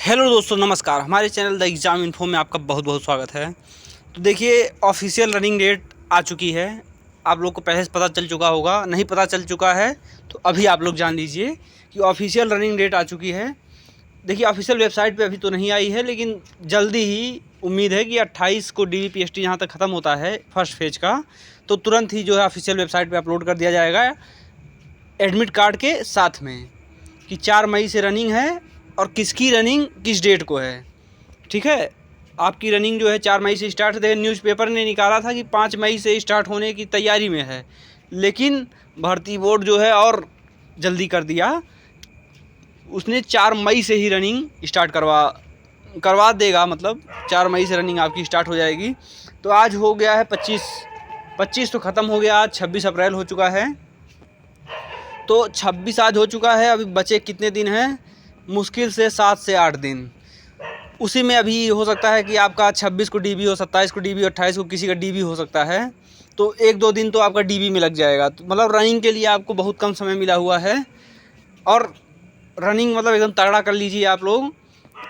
Hello दोस्तों, नमस्कार। हमारे चैनल द एग्ज़ाम इन्फो में आपका बहुत बहुत स्वागत है। तो देखिए, ऑफिशियल रनिंग डेट आ चुकी है। आप लोग को पहले से पता चल चुका होगा, नहीं पता चल चुका है तो अभी आप लोग जान लीजिए कि ऑफिशियल रनिंग डेट आ चुकी है। देखिए, ऑफिशियल वेबसाइट पे अभी तो नहीं आई है, लेकिन जल्दी ही उम्मीद है कि 28 को DVPST जहाँ तक ख़त्म होता है फर्स्ट फेज का, तो तुरंत ही जो है ऑफिशियल वेबसाइट पे अपलोड कर दिया जाएगा एडमिट कार्ड के साथ में कि 4 मई से रनिंग है और किसकी रनिंग किस डेट को है। ठीक है, आपकी रनिंग जो है 4 मई से स्टार्ट है। न्यूज़पेपर ने निकाला था कि 5 मई से स्टार्ट होने की तैयारी में है, लेकिन भर्ती बोर्ड जो है और जल्दी कर दिया। उसने 4 मई से ही रनिंग स्टार्ट करवा देगा, मतलब 4 मई से रनिंग आपकी स्टार्ट हो जाएगी। तो आज हो गया है 25 तो ख़त्म हो गया, आज 26 अप्रैल हो चुका है। तो 26 आज हो चुका है। अभी बचे कितने दिन हैं? मुश्किल से 7 से 8 दिन। उसी में अभी हो सकता है कि आपका 26 को DB हो, 27 को DB, 28 को किसी का DB हो सकता है। तो 1-2 दिन तो आपका DB में लग जाएगा। तो मतलब रनिंग के लिए आपको बहुत कम समय मिला हुआ है और रनिंग मतलब एकदम तगड़ा कर लीजिए। आप लोग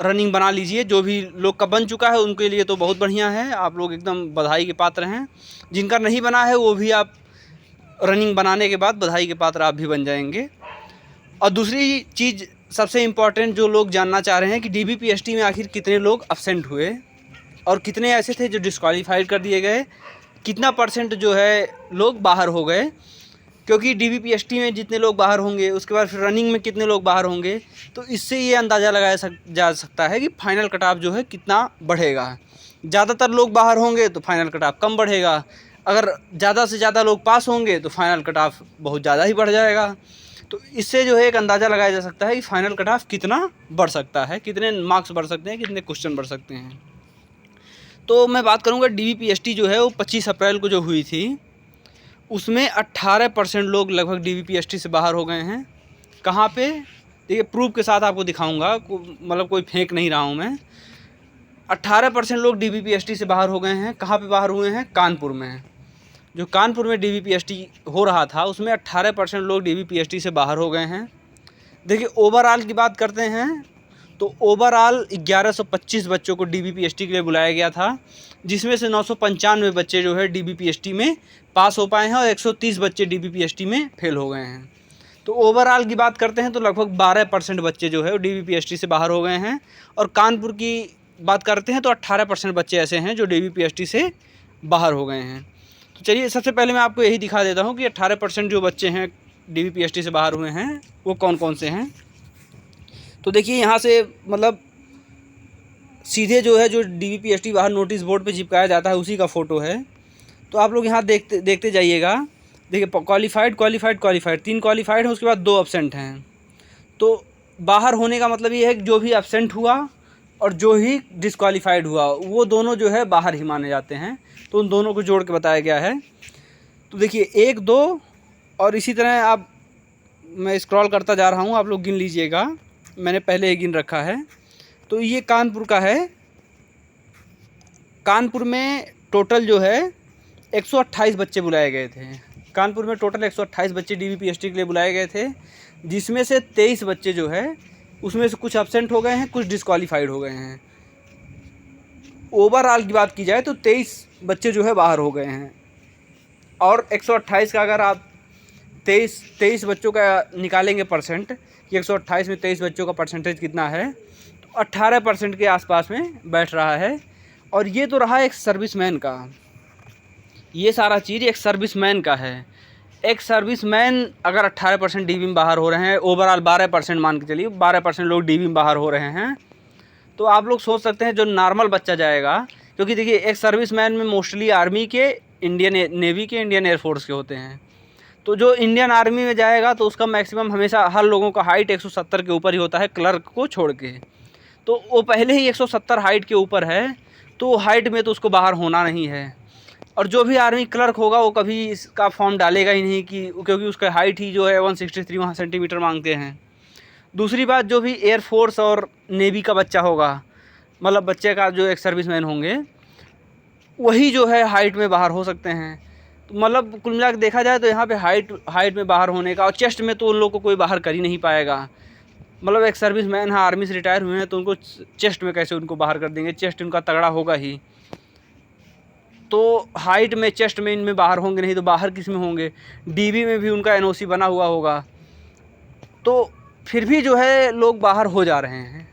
रनिंग बना लीजिए। जो भी लोग का बन चुका है उनके लिए तो बहुत बढ़िया है, आप लोग एकदम बधाई के पात्र हैं। जिनका नहीं बना है वो भी आप रनिंग बनाने के बाद बधाई के पात्र आप भी बन जाएंगे। और दूसरी चीज़ सबसे इम्पॉर्टेंट जो लोग जानना चाह रहे हैं कि DVPST में आखिर कितने लोग अब्सेंट हुए और कितने ऐसे थे जो डिस्क्वालीफाइड कर दिए गए, कितना परसेंट जो है लोग बाहर हो गए। क्योंकि DVPST में जितने लोग बाहर होंगे उसके बाद फिर रनिंग में कितने लोग बाहर होंगे, तो इससे ये अंदाज़ा लगाया जा सकता है कि फाइनल कट ऑफ जो है कितना बढ़ेगा। ज़्यादातर लोग बाहर होंगे तो फाइनल कट ऑफ कम बढ़ेगा, अगर ज़्यादा से ज़्यादा लोग पास होंगे तो फाइनल कट ऑफ बहुत ज़्यादा ही बढ़ जाएगा। तो इससे जो है एक अंदाज़ा लगाया जा सकता है कि फाइनल कट ऑफ कितना बढ़ सकता है, कितने मार्क्स बढ़ सकते हैं, कितने क्वेश्चन बढ़ सकते हैं। तो मैं बात करूँगा DVPST जो है वो 25 अप्रैल को जो हुई थी उसमें 18% लोग लगभग DVPST से बाहर हो गए हैं। कहाँ पे? देखिए, प्रूफ के साथ आपको दिखाऊंगा, मतलब कोई फेंक नहीं रहा हूँ मैं। 18% लोग DVPST से बाहर हो गए हैं। कहाँ पे बाहर हुए हैं? कानपुर में। जो कानपुर में DVPST हो रहा था उसमें 18% लोग DVPST से बाहर हो गए हैं। देखिए, ओवरऑल की बात करते हैं तो ओवरऑल 1125 बच्चों को DVPST के लिए बुलाया गया था, जिसमें से 995 बच्चे जो है DVPST में पास हो पाए हैं और 130 बच्चे DVPST में फेल हो गए हैं। तो ओवरऑल की बात करते हैं तो लगभग 12% बच्चे जो है वो DVPST से बाहर हो गए हैं। और कानपुर की बात करते हैं तो 18% बच्चे ऐसे हैं जो DVPST से बाहर हो गए हैं। तो चलिए, सबसे पहले मैं आपको यही दिखा देता हूँ कि 18% जो बच्चे हैं DVPST से बाहर हुए हैं वो कौन कौन से हैं। तो देखिए, यहाँ से मतलब सीधे जो है जो DVPST बाहर नोटिस बोर्ड पे चिपकाया जाता है उसी का फ़ोटो है। तो आप लोग यहाँ देखते जाइएगा। देखिए, क्वालिफाइड 3 क्वालिफाइड हैं, उसके बाद 2 एब्सेंट हैं। तो बाहर होने का मतलब ये है कि जो भी एब्सेंट हुआ और जो ही डिस्क्वालीफाइड हुआ वो दोनों जो है बाहर ही माने जाते हैं। तो उन दोनों को जोड़ के बताया गया है। तो देखिए, 1, 2 और इसी तरह आप, मैं स्क्रॉल करता जा रहा हूँ, आप लोग गिन लीजिएगा। मैंने पहले ही गिन रखा है। तो ये कानपुर का है। कानपुर में टोटल जो है 128 बच्चे बुलाए गए थे। कानपुर में टोटल 128 बच्चे DVPST के लिए बुलाए गए थे, जिसमें से 23 बच्चे जो है उसमें से कुछ एब्सेंट हो गए हैं, कुछ डिस्क्वालीफाइड हो गए हैं। ओवरऑल की बात की जाए तो 23 बच्चे जो है बाहर हो गए हैं। और 128 का अगर आप 23 बच्चों का निकालेंगे परसेंट कि 128 में 23 बच्चों का परसेंटेज कितना है, तो 18% के आसपास में बैठ रहा है। और ये तो रहा एक सर्विसमैन का, ये सारा चीज़ एक सर्विसमैन का है। एक सर्विसमैन अगर 18% DV में बाहर हो रहे हैं, ओवरऑल 12% मान के चलिए 12% लोग DV में बाहर हो रहे हैं, तो आप लोग सोच सकते हैं जो नॉर्मल बच्चा जाएगा। क्योंकि देखिए, एक सर्विसमैन में मोस्टली आर्मी के, इंडियन नेवी के, इंडियन एयरफोर्स के होते हैं। तो जो इंडियन आर्मी में जाएगा तो उसका मैक्सिमम हमेशा हर लोगों का हाइट 170 के ऊपर ही होता है, क्लर्क को छोड़ के। तो वो पहले ही 170 हाइट के ऊपर है, तो हाइट में तो उसको बाहर होना नहीं है। और जो भी आर्मी क्लर्क होगा वो कभी इसका फॉर्म डालेगा ही नहीं, कि क्योंकि उसका हाइट ही जो है 163 वहाँ सेंटीमीटर मांगते हैं। दूसरी बात, जो भी एयरफोर्स और नेवी का बच्चा होगा, मतलब बच्चे का जो एक सर्विसमैन होंगे, वही जो है हाइट में बाहर हो सकते हैं। तो मतलब कुल मिला के देखा जाए तो यहाँ पे हाइट में बाहर होने का, और चेस्ट में तो उन लोग को कोई बाहर कर ही नहीं पाएगा। मतलब एक सर्विस मैन है, आर्मी से रिटायर हुए हैं, तो उनको चेस्ट में कैसे उनको बाहर कर देंगे, चेस्ट उनका तगड़ा होगा ही। तो हाइट में, चेस्ट में इनमें बाहर होंगे नहीं तो बाहर किस में होंगे। डीबी में भी उनका एनओसी बना हुआ होगा, तो फिर भी जो है लोग बाहर हो जा रहे हैं,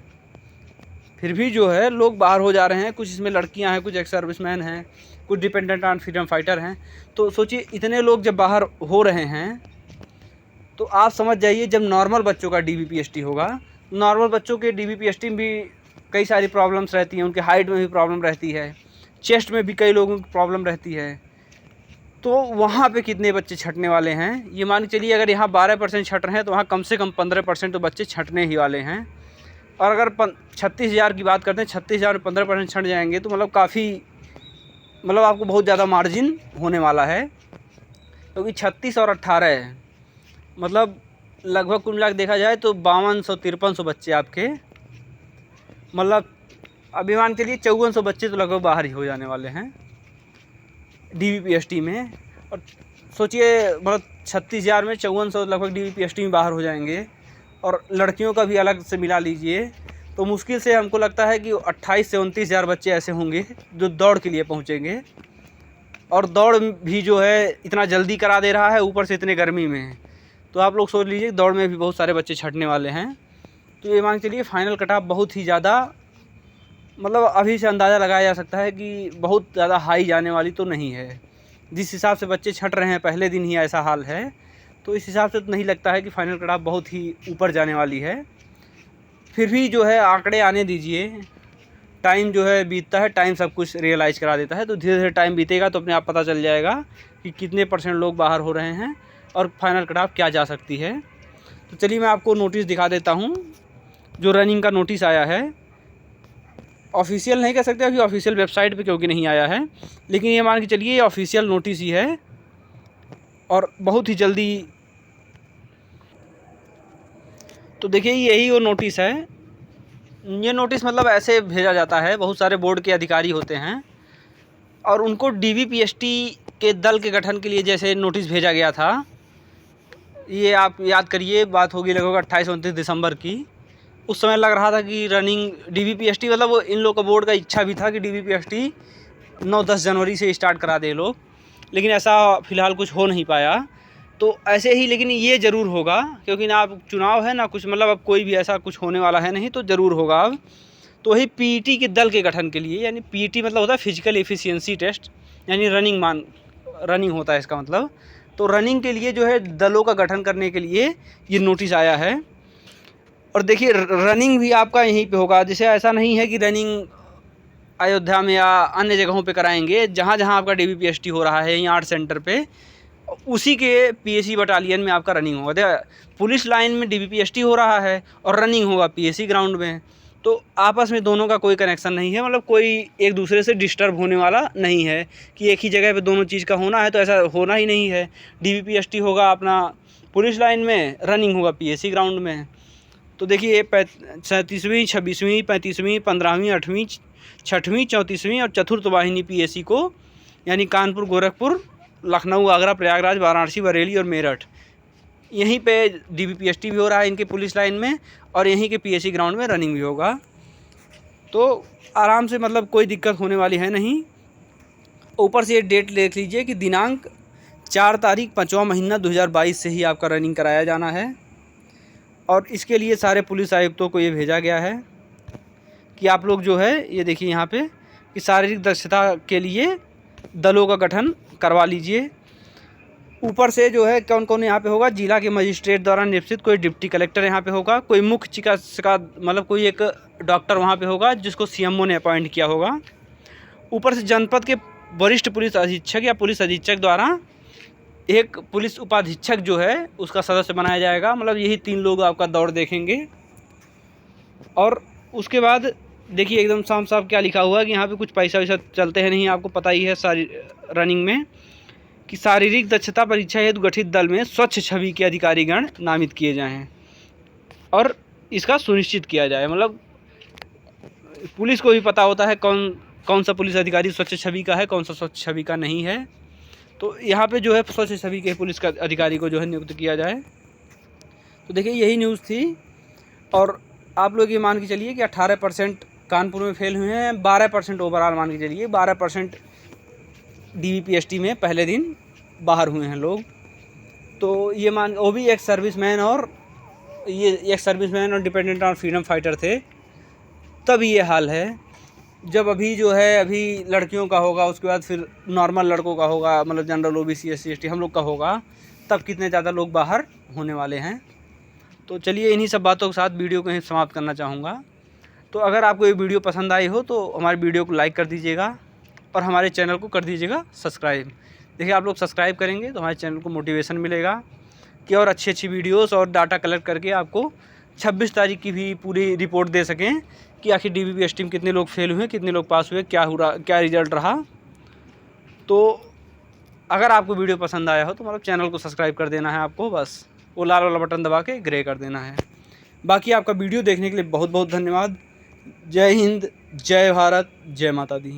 फिर भी जो है लोग बाहर हो जा रहे हैं। कुछ इसमें लड़कियां हैं, कुछ एक्स सर्विसमैन हैं, कुछ डिपेंडेंट ऑन फ्रीडम फाइटर हैं। तो सोचिए इतने लोग जब बाहर हो रहे हैं तो आप समझ जाइए जब नॉर्मल बच्चों का DBPST होगा, नॉर्मल बच्चों के DBPST में भी कई सारी प्रॉब्लम्स रहती हैं, उनके हाइट में भी प्रॉब्लम रहती है, चेस्ट में भी कई लोगों की प्रॉब्लम रहती है। तो वहाँ पे कितने बच्चे छंटने वाले हैं, ये मान के चलिए अगर यहाँ 12% छंट रहे हैं तो वहाँ कम से कम 15% तो बच्चे छंटने ही वाले हैं। और अगर 36,000 की बात करते हैं, 36,000 में 15% छंट जाएंगे तो मतलब काफ़ी, मतलब आपको बहुत ज़्यादा मार्जिन होने वाला है। क्योंकि 36 और 18 मतलब लगभग कुल मिला के देखा जाए तो 5200-5300 बच्चे आपके, मतलब अभी मान के लिए 5400 बच्चे तो लगभग बाहर ही हो जाने वाले हैं DBPST में। और सोचिए मतलब 36,000 में 5400 लगभग DBPST में बाहर हो जाएंगे। और लड़कियों का भी अलग से मिला लीजिए तो मुश्किल से हमको लगता है कि 28 से 29,000 बच्चे ऐसे होंगे जो दौड़ के लिए पहुंचेंगे। और दौड़ भी जो है इतना जल्दी करा दे रहा है, ऊपर से इतने गर्मी में, तो आप लोग सोच लीजिए दौड़ में भी बहुत सारे बच्चे छंटने वाले हैं। तो ये मान के चलिए फाइनल कट ऑफ बहुत ही ज़्यादा, मतलब अभी से अंदाज़ा लगाया जा सकता है कि बहुत ज़्यादा हाई जाने वाली तो नहीं है। जिस हिसाब से बच्चे छंट रहे हैं, पहले दिन ही ऐसा हाल है, तो इस हिसाब से तो नहीं लगता है कि फाइनल कट ऑफ बहुत ही ऊपर जाने वाली है। फिर भी जो है आंकड़े आने दीजिए, टाइम जो है बीतता है, टाइम सब कुछ रियलाइज़ करा देता है। तो धीरे धीरे टाइम बीतेगा तो अपने आप पता चल जाएगा कि कितने % लोग बाहर हो रहे हैं और फाइनल कट ऑफ क्या जा सकती है। तो चलिए मैं आपको नोटिस दिखा देता हूँ, जो रनिंग का नोटिस आया है। ऑफिशियल नहीं कह सकते अभी, ऑफिशियल वेबसाइट पे क्योंकि नहीं आया है, लेकिन ये मान के चलिए ये ऑफिशियल नोटिस ही है और बहुत ही जल्दी। तो देखिए यही वो नोटिस है। ये नोटिस मतलब ऐसे भेजा जाता है, बहुत सारे बोर्ड के अधिकारी होते हैं और उनको DBPST के दल के गठन के लिए जैसे नोटिस भेजा गया था, ये आप याद करिए, बात होगी लगभग 28-29 दिसंबर की। उस समय लग रहा था कि रनिंग DBPST, मतलब वो इन लोग का बोर्ड का इच्छा भी था कि DBPST 9-10 जनवरी से स्टार्ट करा दे लोग, लेकिन ऐसा फ़िलहाल कुछ हो नहीं पाया। तो ऐसे ही, लेकिन ये ज़रूर होगा क्योंकि ना अब चुनाव है ना कुछ, मतलब अब कोई भी ऐसा कुछ होने वाला है नहीं, तो ज़रूर होगा अब। तो वही PET के दल के गठन के लिए, यानी PET मतलब होता है फिजिकल एफिशिएंसी टेस्ट, यानी रनिंग होता है इसका मतलब। तो रनिंग के लिए जो है दलों का गठन करने के लिए ये नोटिस आया है। और देखिए रनिंग भी आपका यहीं पे होगा, जैसे ऐसा नहीं है कि रनिंग अयोध्या में या अन्य जगहों पे कराएंगे। जहाँ जहाँ आपका DBPST हो रहा है, यहीं 8 सेंटर पे, उसी के PSC बटालियन में आपका रनिंग होगा। देखिए पुलिस लाइन में DBPST हो रहा है और रनिंग होगा PSC ग्राउंड में, तो आपस में दोनों का कोई कनेक्शन नहीं है, मतलब कोई एक दूसरे से डिस्टर्ब होने वाला नहीं है कि एक ही जगह पे दोनों चीज़ का होना है, तो ऐसा होना ही नहीं है। DBPST होगा अपना पुलिस लाइन में, रनिंग होगा PSC ग्राउंड में। तो देखिए 37वीं, 26वीं, 35वीं, 15वीं, 8वीं, 6वीं, 34वीं और चतुर्थ वाहिनी PSC को, यानी कानपुर, गोरखपुर, लखनऊ, आगरा, प्रयागराज, वाराणसी, बरेली और मेरठ, यहीं पे DBPST भी हो रहा है इनके पुलिस लाइन में, और यहीं के PSC ग्राउंड में रनिंग भी होगा। तो आराम से, मतलब कोई दिक्कत होने वाली है नहीं। ऊपर से ये डेट देख लीजिए कि दिनांक 4 तारीख 5वां महीना 2022 से ही आपका रनिंग कराया जाना है। और इसके लिए सारे पुलिस आयुक्तों को ये भेजा गया है कि आप लोग जो है, ये देखिए यहाँ पे कि शारीरिक दक्षता के लिए दलों का गठन करवा लीजिए। ऊपर से जो है कौन कौन यहाँ पे होगा, जिला के मजिस्ट्रेट द्वारा निश्चित कोई डिप्टी कलेक्टर यहाँ पे होगा, कोई मुख्य चिकित्सा, मतलब कोई एक डॉक्टर वहाँ पे होगा जिसको CMO ने अपॉइंट किया होगा। ऊपर से जनपद के वरिष्ठ पुलिस अधीक्षक या पुलिस अधीक्षक द्वारा एक पुलिस उपाधीक्षक जो है उसका सदस्य बनाया जाएगा। मतलब यही 3 लोग आपका दौड़ देखेंगे। और उसके बाद देखिए एकदम साफ साफ क्या लिखा हुआ है कि यहाँ पे कुछ पैसा वैसा चलते हैं नहीं, आपको पता ही है सारी रनिंग में, कि शारीरिक दक्षता परीक्षा हेतु गठित दल में स्वच्छ छवि के अधिकारीगण नामित किए जाएं और इसका सुनिश्चित किया जाए। मतलब पुलिस को भी पता होता है कौन सा पुलिस अधिकारी स्वच्छ छवि का है, कौन सा स्वच्छ छवि का नहीं है। तो यहाँ पे जो है स्वच्छ छवि के पुलिस का अधिकारी को जो है नियुक्त किया जाए। तो देखिए यही न्यूज़ थी। और आप लोग ये मान के चलिए कि 18% कानपुर में फेल हुए हैं, 12% ओवरऑल मान के चलिए, 12% DVPST में पहले दिन बाहर हुए हैं लोग। तो ये मान, वो भी एक सर्विसमैन और डिपेंडेंट और फ्रीडम फाइटर थे, तब ये हाल है। जब अभी जो है अभी लड़कियों का होगा, उसके बाद फिर नॉर्मल लड़कों का होगा, मतलब जनरल OBC SC ST हम लोग का होगा, तब कितने ज़्यादा लोग बाहर होने वाले हैं। तो चलिए इन्हीं सब बातों के साथ वीडियो को ही समाप्त करना चाहूँगा। तो अगर आपको ये वीडियो पसंद आई हो तो हमारी वीडियो को लाइक कर दीजिएगा और हमारे चैनल को कर दीजिएगा सब्सक्राइब। देखिए, आप लोग सब्सक्राइब करेंगे तो हमारे चैनल को मोटिवेशन मिलेगा कि और अच्छी वीडियोस और डाटा कलेक्ट करके आपको 26 तारीख की भी पूरी रिपोर्ट दे सकें कि आखिर DVPST में कितने लोग फेल हुए, कितने लोग पास हुए, क्या रिज़ल्ट रहा। तो अगर आपको वीडियो पसंद आया हो तो मतलब चैनल को सब्सक्राइब कर देना है आपको, बस वो लाल वाला बटन दबा के ग्रे कर देना है। बाकी आपका वीडियो देखने के लिए बहुत बहुत धन्यवाद। जय हिंद, जय भारत, जय माता दी।